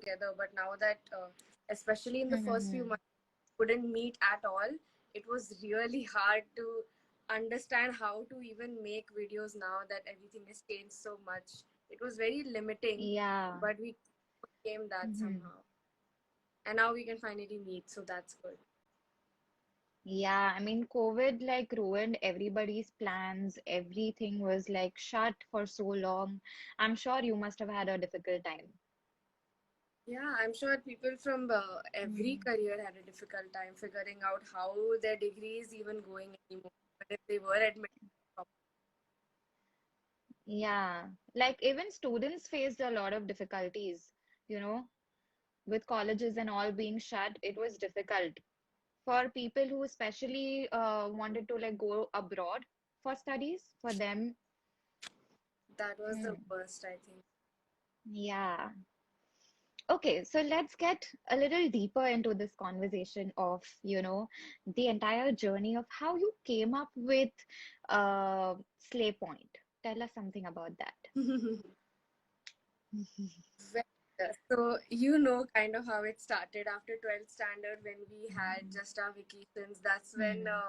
together. But now that, especially in the first few Mm-hmm. months, couldn't meet at all, it was really hard to understand how to even make videos now that everything has changed so much. It was very limiting, Yeah. but we overcame that Mm-hmm. somehow. And now we can finally meet, so that's good. Yeah, I mean, COVID like ruined everybody's plans. Everything was like shut for so long. I'm sure you must have had a difficult time. Yeah, I'm sure people from every Mm. career had a difficult time figuring out how their degree is even going anymore. But if they were admitted, Yeah, like even students faced a lot of difficulties, you know, with colleges and all being shut, it was difficult for people who especially wanted to like go abroad for studies, for them. that was the Mm. worst, I think. Yeah. Okay, so let's get a little deeper into this conversation of, the entire journey of how you came up with Slay Point. Tell us something about that. Well, so you know kind of how it started after 12th standard when we had just our vacations. That's when Hmm.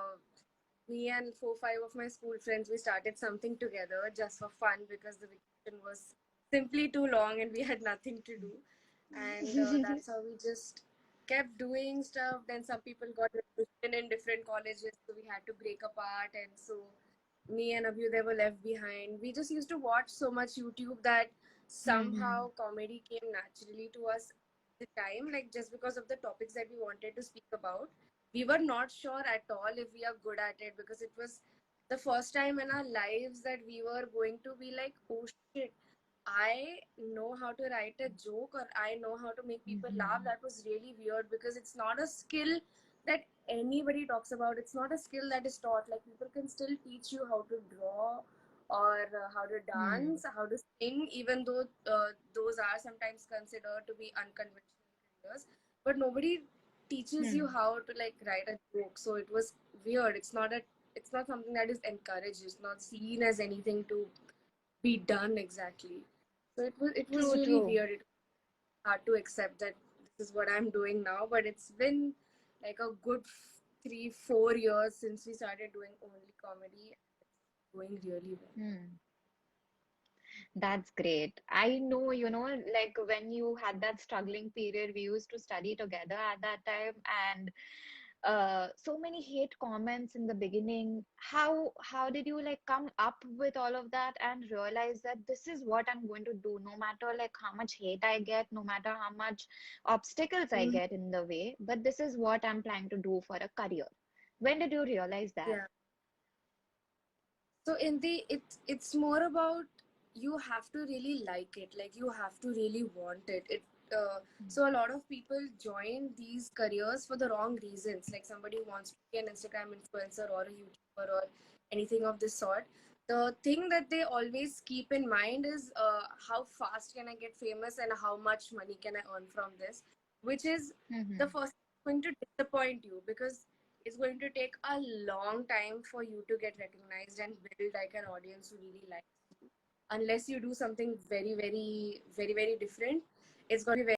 me and four, five of my school friends, we started something together just for fun because the vacation was simply too long and we had nothing to do. And that's how we just kept doing stuff. Then some people got admission in different colleges, so we had to break apart. And so me and Abhyuday were left behind. We just used to watch so much YouTube that Hmm. somehow comedy came naturally to us at the time, like just because of the topics that we wanted to speak about. We were not sure at all if we are good at it because it was the first time in our lives that we were going to be like, oh shit, I know how to write a joke or I know how to make people laugh. Hmm. That was really weird because it's not a skill that anybody talks about. It's not a skill that is taught. Like people can still teach you how to draw or how to Hmm. dance, how to sing, even though those are sometimes considered to be unconventional careers. But nobody teaches you Hmm. how to like write a joke. So it was weird. It's not something that is encouraged. It's not seen as anything to be done exactly. So it was True, really true. weird. It was hard to accept that this is what I'm doing now. But it's been like a good 3 4 years since we started doing only comedy. It's going really well. Hmm. That's great. I know, like when you had that struggling period, we used to study together at that time, and so many hate comments in the beginning. How did you like come up with all of that and realize that this is what I'm going to do, no matter like how much hate I get, no matter how much obstacles I Mhm. get in the way, but this is what I'm planning to do for a career. When did you realize that? Yeah. So in the it's more about you have to really like it, like you have to really want it. So a lot of people join these careers for the wrong reasons. Like somebody who wants to be an Instagram influencer or a YouTuber or anything of this sort. The thing that they always keep in mind is how fast can I get famous and how much money can I earn from this, which is the Mm-hmm. first thing going to disappoint you because it's going to take a long time for you to get recognized and build like an audience who really likes you unless you do something very very very very different. It's going to be